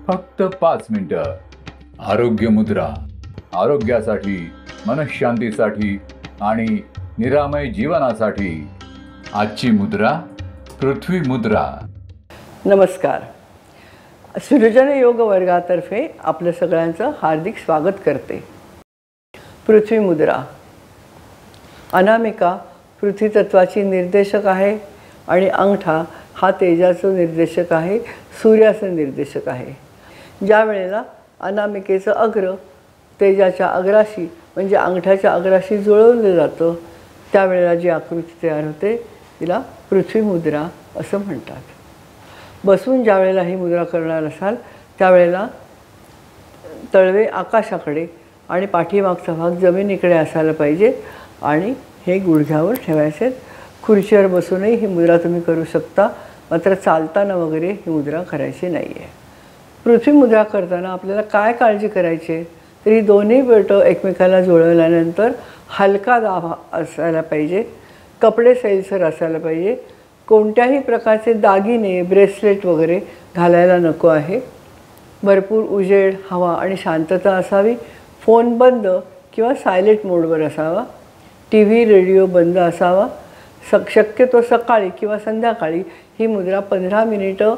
फक्त 5 मिनिटं. आरोग्य मुद्रा. आरोग्यासाठी, मनःशांतीसाठी आणि निरामय जीवनासाठी आजची मुद्रा पृथ्वी मुद्रा. नमस्कार. सृजन योग वर्गातर्फे आपलं सगळ्यांचं हार्दिक स्वागत करते. पृथ्वी मुद्रा. अनामिका पृथ्वी तत्वाची निर्देशक आहे आणि अंगठा हा तेजाचं निर्देशक आहे, सूर्याचं निर्देशक आहे. ज्या वेळेला अनामिकेचं अग्र तेजाच्या अग्राशी म्हणजे अंगठ्याच्या अग्राशी जुळवलं जातं त्यावेळेला जी आकृती तयार होते तिला पृथ्वी मुद्रा असं म्हणतात. बसून ज्या वेळेला ही मुद्रा करणार असाल त्यावेळेला तळवे आकाशाकडे आणि पाठीमागचा भाग जमिनीकडे असायला पाहिजे आणि हे गुडघ्यावर ठेवायचे. खुर्चीवर बसूनही ही मुद्रा तुम्ही करू शकता, मात्र चालताना वगैरे ही मुद्रा करायची नाही आहे. पृथ्वी मुद्रा करताना आपल्याला काय काळजी करायची आहे तर ही दोन्ही बोटं एकमेकाला जुळवल्यानंतर हलका दाब असायला पाहिजे, कपडे सैलसर असायला पाहिजे, कोणत्याही प्रकारचे दागिने ब्रेसलेट वगैरे घालायला नको आहे. भरपूर उजेड, हवा आणि शांतता असावी. फोन बंद किंवा सायलेंट मोडवर असावा. टी व्ही रेडिओ बंद असावा. शक्यतो सकाळी किंवा संध्याकाळी ही मुद्रा 15 मिनिटं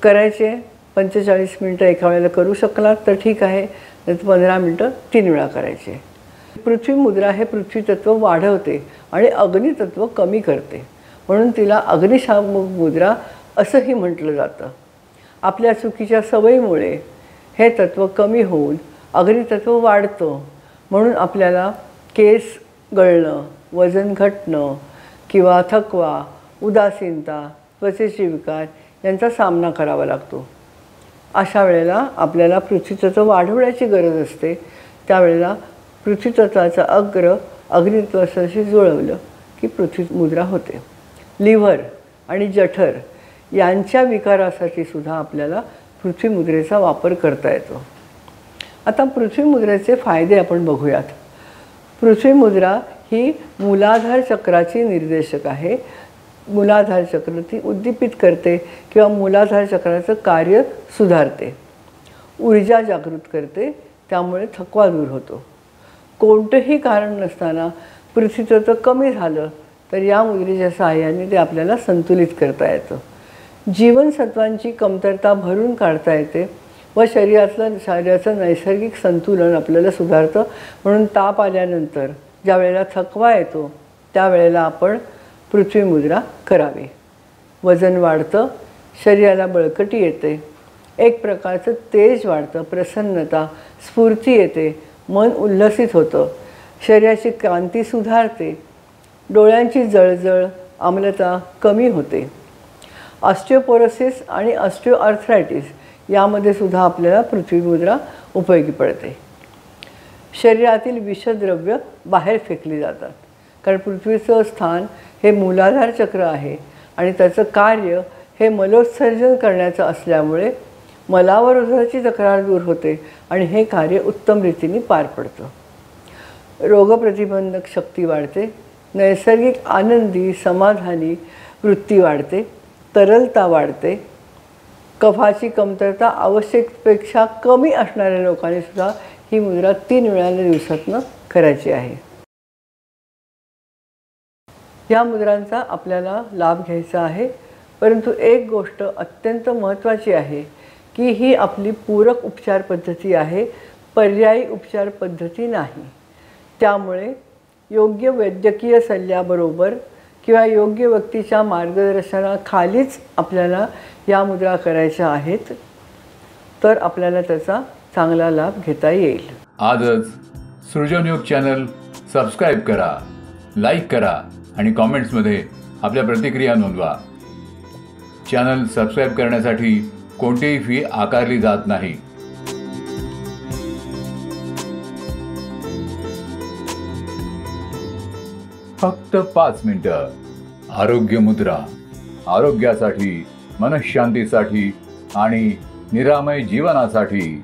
करायची. 45 मिनिटं एका वेळेला करू शकलात तर ठीक आहे, नाही तर 15 मिनिटं 3 वेळा करायचे. पृथ्वी मुद्रा हे पृथ्वी तत्व वाढवते आणि अग्नितत्व कमी करते, म्हणून तिला अग्निशामक मुद्रा असंही म्हटलं जातं. आपल्या चुकीच्या सवयीमुळे हे तत्व कमी होऊन अग्नितत्व वाढतं, म्हणून आपल्याला केस गळणं, वजन घटणं किंवा थकवा, उदासीनता, त्वचेचे विकार यांचा सामना करावा लागतो. अशा वेळेला आपल्याला पृथ्वीतत्व वाढवण्याची गरज असते. त्यावेळेला पृथ्वीतत्वाचा अग्र अग्नितत्वाशी जुळवलं की पृथ्वी मुद्रा होते. लिव्हर आणि जठर यांच्या विकारासाठी सुद्धा आपल्याला पृथ्वी मुद्रेचा वापर करता येतो. आता पृथ्वी मुद्रेचे फायदे आपण बघूयात. पृथ्वी मुद्रा ही मूलाधार चक्राची निर्देशक आहे. मूलाधार चक्र ती उद्दीपित करते किंवा मूलाधार चक्राचं कार्य सुधारते, ऊर्जा जागृत करते, त्यामुळे थकवा दूर होतो. कोणतंही कारण नसताना पृथ्वीतत्व कमी झालं तर या मुद्रेच्या सहाय्याने ते आपल्याला संतुलित करता येतं. जीवनसत्वांची कमतरता भरून काढता येते व शरीराचं नैसर्गिक संतुलन आपल्याला सुधारतं. म्हणून ताप आल्यानंतर ज्या वेळेला थकवा येतो त्यावेळेला आपण पृथ्वी मुद्रा करावी. वजन वाढतं, शरीराला बळकटी येते, एक प्रकारचं तेज वाढतं, प्रसन्नता, स्फूर्ती येते, मन उल्हसित होतं, शरीराची कांती सुधारते, डोळ्यांची जळजळ, आम्लता कमी होते. ऑस्टिओपोरोसिस आणि ऑस्टिओआर्थरायटिस यामध्ये सुद्धा आपल्याला पृथ्वी मुद्रा उपयोगी पडते. शरीरातील विषद्रव्य बाहेर फेकली जातात, कारण पृथ्वीचं स्थान हे मूलाधार चक्र आहे आणि त्याचं कार्य हे मलोत्सर्जन करण्याचं असल्यामुळे मलावरोधाची तक्रार दूर होते आणि हे कार्य उत्तम रीतीने पार पडतं. रोगप्रतिबंधक शक्ती वाढते, नैसर्गिक आनंदी समाधानी वृत्ती वाढते, तरलता वाढते. कफाची कमतरता आवश्यकपेक्षा कमी असणाऱ्या लोकांनी सुद्धा ही मुद्रा 3 वेळा दिवसातनं करायची आहे. या मुद्रांचा आपल्याला लाभ घ्यायचा आहे, परंतु एक गोष्ट अत्यंत महत्त्वाची आहे की ही आपली पूरक उपचार पद्धती आहे, पर्यायी उपचार पद्धती नाही. त्यामुळे योग्य वैद्यकीय सल्ल्याबरोबर किंवा योग्य व्यक्तीच्या मार्गदर्शनाखालीच आपल्याला या मुद्रा करायच्या आहेत, तर आपल्याला त्याचा चांगला लाभ घेता येईल. आजच सृजनयोग चॅनल सबस्क्राईब करा, लाईक करा आणि कॉमेंट्समध्ये आपल्या प्रतिक्रिया नोंदवा. चॅनल सबस्क्राईब करण्यासाठी कोणतीही फी आकारली जात नाही. फक्त 5 मिनिटं. आरोग्य मुद्रा. आरोग्यासाठी, मनःशांतीसाठी आणि निरामय जीवनासाठी